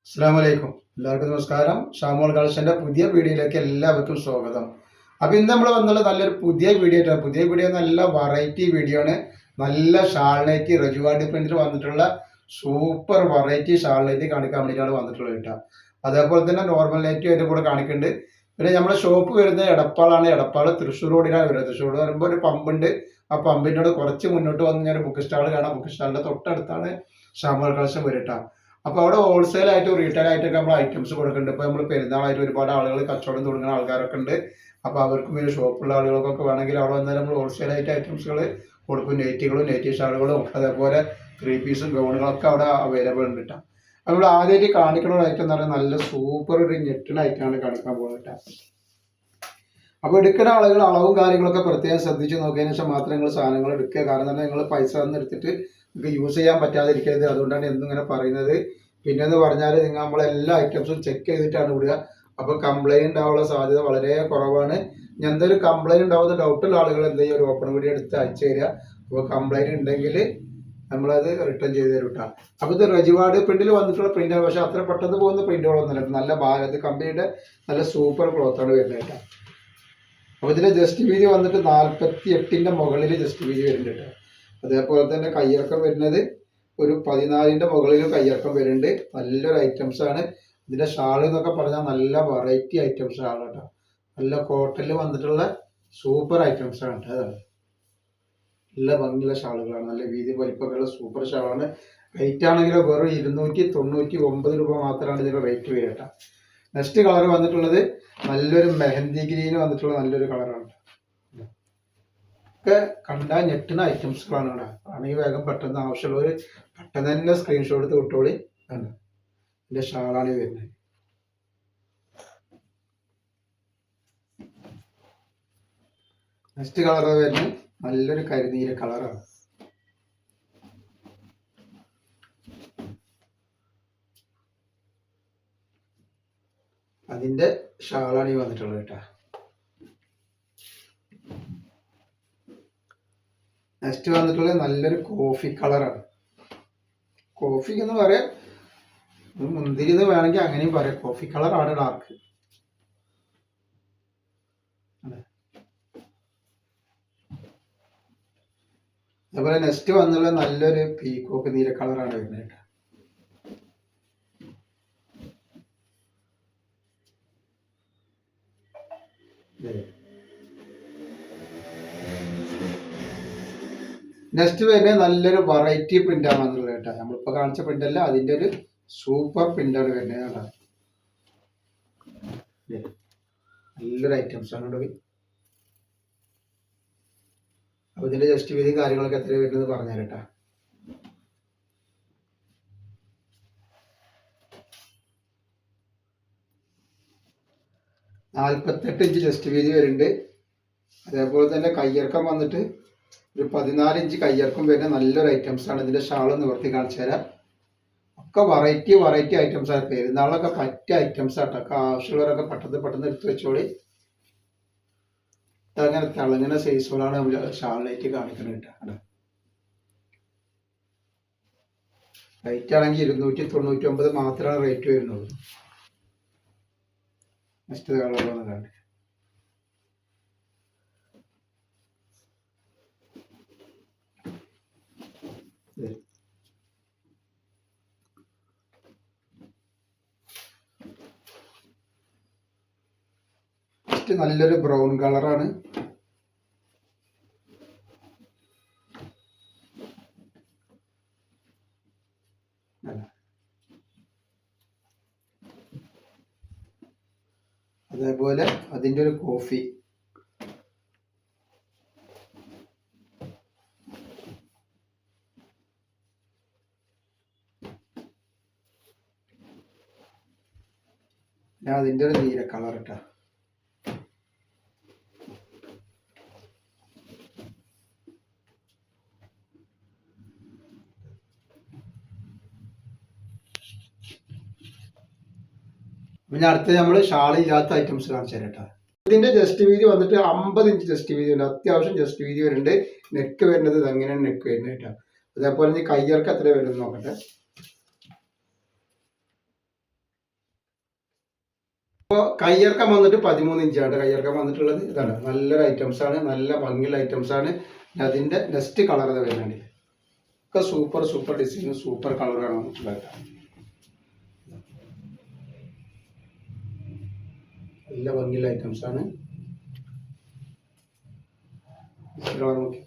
അസ്സലാമലൈക്കും. എല്ലാവർക്കും നമസ്കാരം. ഷാമോൾ കളക്ഷന്റെ പുതിയ വീഡിയോയിലേക്ക് എല്ലാവർക്കും സ്വാഗതം. അപ്പൊ ഇന്ന് നമ്മൾ വന്നുള്ള നല്ലൊരു പുതിയ വീഡിയോ നല്ല വെറൈറ്റി വീഡിയോ ആണ്. നല്ല ഷാൾനൈറ്റി റജുവാടി പ്രിന്റിൽ വന്നിട്ടുള്ള സൂപ്പർ വെറൈറ്റി ഷാൾനൈറ്റി കാണിക്കാൻ വേണ്ടിയിട്ടാണ് വന്നിട്ടുള്ളത് കേട്ടോ. അതേപോലെ തന്നെ നോർമൽ നൈറ്റി അതിന്റെ കൂടെ കാണിക്കുന്നുണ്ട്. പിന്നെ നമ്മുടെ ഷോപ്പ് വരുന്നത് എടപ്പാളാണ്. എടപ്പാൾ തൃശ്ശൂർ റോഡിലാണ് വരുന്നത്. തൃശ്ശൂർ റോഡ് വരുമ്പോൾ ഒരു പമ്പുണ്ട്. ആ പമ്പിനോട് കുറച്ച് മുന്നോട്ട് വന്ന് ഞാൻ ബുക്ക് സ്റ്റാൾ കാണാം. ബുക്ക് സ്റ്റാളിന്റെ തൊട്ടടുത്താണ് ഷാമോൾ കളക്ഷൻ വരട്ടാ. അപ്പോൾ അവിടെ ഹോൾസെയിൽ ആയിട്ടും റീറ്റെയിൽ ആയിട്ടൊക്കെ നമ്മൾ ഐറ്റംസ് കൊടുക്കുന്നുണ്ട്. ഇപ്പോൾ നമ്മൾ പെരുന്നാളായിട്ട് ഒരുപാട് ആളുകൾ കച്ചവടം തുടങ്ങുന്ന ആൾക്കാരൊക്കെ ഉണ്ട്. അപ്പോൾ അവർക്കും പിന്നെ ഷോപ്പുള്ള ആളുകൾക്കൊക്കെ വേണമെങ്കിൽ അവിടെ വന്നാൽ നമ്മൾ ഹോൾസെയിൽ ആയിട്ട് ഐറ്റംസുകൾ കൊടുക്കും. നെറ്റുകളും നെറ്റി ഷാളുകളും അതേപോലെ 3 പീസും ഗൗണുകളൊക്കെ അവിടെ അവൈലബിൾ ഉണ്ട് കേട്ടോ. നമ്മൾ ആദ്യമായിട്ട് കാണിക്കുന്ന ഐറ്റം എന്ന് പറഞ്ഞാൽ നല്ല സൂപ്പർ ഒരു നെറ്റിന് ഐറ്റമാണ് കാണിക്കാൻ പോകുന്നത്. അപ്പോൾ എടുക്കുന്ന ആളുകൾ അളവും കാര്യങ്ങളൊക്കെ പ്രത്യേകം ശ്രദ്ധിച്ച് നോക്കിയതിനു ശേഷം മാത്രം നിങ്ങൾ സാധനങ്ങൾ എടുക്കുക. കാരണം തന്നെ നിങ്ങൾ പൈസ ഒന്നും എടുത്തിട്ട് നിങ്ങൾക്ക് യൂസ് ചെയ്യാൻ പറ്റാതിരിക്കരുത്. അതുകൊണ്ടാണ് എന്നിങ്ങനെ പറയുന്നത്. പിന്നെന്ന് പറഞ്ഞാൽ നിങ്ങൾ നമ്മളെല്ലാ ഐറ്റംസും ചെക്ക് ചെയ്തിട്ടാണ് വിടുക. അപ്പോൾ കംപ്ലൈൻറ്റ് ഉണ്ടാവാനുള്ള സാധ്യത വളരെ കുറവാണ്. ഞാൻ എന്തെങ്കിലും കംപ്ലൈൻറ്റ് ഉണ്ടാവുന്ന ഡൗട്ടുള്ള ആളുകൾ എന്ത് ചെയ്യുക, ഒരു ഓപ്പൺ വീഡിയോ എടുത്ത് അയച്ചു തരിക. അപ്പോൾ കംപ്ലൈൻറ്റ് ഉണ്ടെങ്കിൽ നമ്മളത് റിട്ടേൺ ചെയ്ത് തരും കേട്ടോ. അപ്പോൾ ഇത് റജുവാട് പ്രിന്റിൽ വന്നിട്ടുള്ള പ്രിന്റാണ്. പക്ഷേ അത്ര പെട്ടെന്ന് പോകുന്ന പ്രിന്റുകളൊന്നുമല്ല. നല്ല ഭാരത് കമ്പനിയുടെ നല്ല സൂപ്പർ ക്ലോത്താണ് വരുന്നത് കേട്ടോ. അപ്പോൾ ഇതിൻ്റെ ജസ്റ്റ് വീതി വന്നിട്ട് 48ന്റെ മുകളിൽ ജസ്റ്റ് വീതി വരുന്നുണ്ട് കേട്ടോ. അതേപോലെ തന്നെ കയ്യിറക്കം വരുന്നത് ഒരു 14ന്റെ മുകളിൽ കയ്യിറക്കം വരുന്നുണ്ട്. നല്ലൊരു ഐറ്റംസ് ആണ്. ഇതിൻ്റെ ഷാൾ എന്നൊക്കെ പറഞ്ഞാൽ നല്ല വെറൈറ്റി ഐറ്റംസ് ആണ് കേട്ടോ. നല്ല കോട്ടണിൽ വന്നിട്ടുള്ള സൂപ്പർ ഐറ്റംസ് ആണ് കേട്ടോ. അതാണ് നല്ല ഭംഗിയുള്ള ഷാളുകളാണ്. നല്ല വീതി വലിപ്പമൊക്കെയുള്ള സൂപ്പർ ഷാളാണ്. റേറ്റ് ആണെങ്കിലോ വെറും 299 രൂപ മാത്രമാണ് ഇതിൻ്റെ റേറ്റ് വരിക കേട്ടോ. നെക്സ്റ്റ് കളർ വന്നിട്ടുള്ളത് നല്ലൊരു മെഹന്തി ഗ്രീന് വന്നിട്ടുള്ള നല്ലൊരു കളറാണ്. ഒക്കെ കണ്ടാൽ ഞെട്ടുന്ന ഐറ്റംസുകളാണ് ഇവിടെ. ആണെങ്കിൽ വേഗം പെട്ടെന്ന് ആവശ്യമുള്ളവർ പെട്ടെന്ന് തന്നെ സ്ക്രീൻഷോട്ട് എടുത്ത് വിട്ടോളി. ആണ് ഇതിൻ്റെ ഷാളാണ് വരുന്നത്. നെക്സ്റ്റ് കളർ വരുന്നത് നല്ലൊരു കരിനീല കളറാണ്. അതിൻ്റെ ഷാളാണ് ഈ വന്നിട്ടുള്ളത് കേട്ടോ. നെക്സ്റ്റ് വന്നിട്ടുള്ളത് നല്ലൊരു കോഫി കളറാണ്. കോഫി എന്ന് പറയാം, മുന്തിരി എന്ന് വേണമെങ്കിൽ അങ്ങനെയും പറയാം. കോഫി കളറാണ് ഡാർക്ക്. അതുപോലെ നെക്സ്റ്റ് വന്നുള്ള നല്ലൊരു പീക്കോക്ക് നീല കളറാണ് വരുന്നത് കേട്ടോ. നെക്സ്റ്റ് വരുന്നത് നല്ലൊരു വെറൈറ്റി പ്രിന്റാണ് വന്നുള്ളത് കേട്ടോ. നമ്മളിപ്പോൾ കാണിച്ച പ്രിന്റ് അല്ല, അതിൻ്റെ ഒരു സൂപ്പർ പ്രിന്റാണ് വരുന്നത് കേട്ടോ. നല്ലൊരു ഐറ്റംസ് ആണ് കേട്ടോ. അപ്പോൾ ഇതിൻ്റെ ജസ്റ്റ് വീതി കാര്യങ്ങളൊക്കെ എത്ര വരുന്നത് പറഞ്ഞുതരാം കേട്ടോ. 48 ഇഞ്ച് ജസ്റ്റ് വീതി വരുന്നുണ്ട്. അതേപോലെ തന്നെ കയ്യിറക്കം വന്നിട്ട് ഒരു 14 ഇഞ്ച് കയ്യിറക്കം വരുന്ന നല്ലൊരു ഐറ്റംസ് ആണ്. ഇതിൻ്റെ ഷാൾ നിവർത്തി കാണിച്ചു തരാം. ഒക്കെ വെറൈറ്റി ഐറ്റംസ് ആണ്. പെരുന്നാളൊക്കെ പറ്റിയ ഐറ്റംസ് ആട്ടോ. ഒക്കെ ആവശ്യമുള്ളവരൊക്കെ പെട്ടെന്ന് എടുത്ത് വെച്ചോളി. അങ്ങനെ തിളങ്ങുന്ന സൈസുകളാണ് നമ്മൾ ഷാളിനായിട്ട് കാണിക്കുന്നത് കേട്ടോ. റേറ്റ് ആണെങ്കിൽ 299 മാത്രമാണ് റേറ്റ് വരുന്നുള്ളൂ. നെക്സ്റ്റ് കളറൊന്ന് കണ്ടു. നല്ലൊരു ബ്രൗൺ കളറാണ്. അതേപോലെ അതിൻ്റെ ഒരു കോഫി. അതിൻ്റെ ഒരു നീല കളർ കേട്ടോ. പിന്നെ അടുത്ത് നമ്മൾ ഷാൾ ഇല്ലാത്ത ഐറ്റംസ് കാണിച്ചു തരാം കേട്ടോ. ഇതിന്റെ ജസ്റ്റ് വീതി വന്നിട്ട് 50 ഇഞ്ച് ജസ്റ്റ് വീതി ഉണ്ട്. അത്യാവശ്യം ജസ്റ്റ് വീതി വരുന്നുണ്ട്. നെക്ക് വരുന്നത് ഇതങ്ങനെയാണ് നെക്ക് വരുന്നത് കേട്ടോ. അതേപോലെ കയ്യിറക്കം എത്ര വരുന്നത് നോക്കട്ടെ. അപ്പോൾ കയ്യിറക്കം വന്നിട്ട് 13 ഇഞ്ചാണ് കയ്യിറക്കം വന്നിട്ടുള്ളത്. ഇതാണ് നല്ലൊരു ഐറ്റംസ് ആണ്, നല്ല ഭംഗിയുള്ള ഐറ്റംസ് ആണ്. അതിൻ്റെ നെക്സ്റ്റ് കളർ വരുന്നുണ്ട്. ഒക്കെ സൂപ്പർ സൂപ്പർ ഡിസൈനും സൂപ്പർ കളറാണ് വന്നിട്ടുള്ളത്. നല്ല ഭംഗിയുള്ള ഐറ്റംസ് ആണ്. കളർ നോക്കി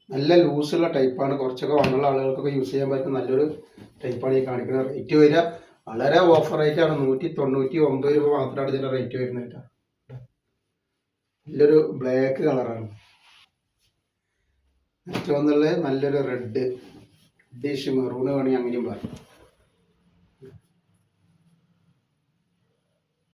നല്ല ലൂസുള്ള ടൈപ്പാണ്. കുറച്ചൊക്കെ വണ്ണുള്ള ആളുകൾക്കൊക്കെ യൂസ് ചെയ്യാൻ പറ്റുന്ന നല്ലൊരു ടൈപ്പാണ് ഈ കാണിക്കുന്നത്. റേറ്റ് വരിക വളരെ ഓഫർ റേറ്റാണ്. 199 രൂപ മാത്രമാണ് ഇതിൻ്റെ റേറ്റ് വരുന്നത് കേട്ടോ. നല്ലൊരു ബ്ലാക്ക് കളറാണ്. നെക്സ്റ്റ് വന്നുള്ളത് നല്ലൊരു റെഡ് ഡിഷ് മെറൂണ് വേണമെങ്കിൽ അങ്ങനെയും പറയും.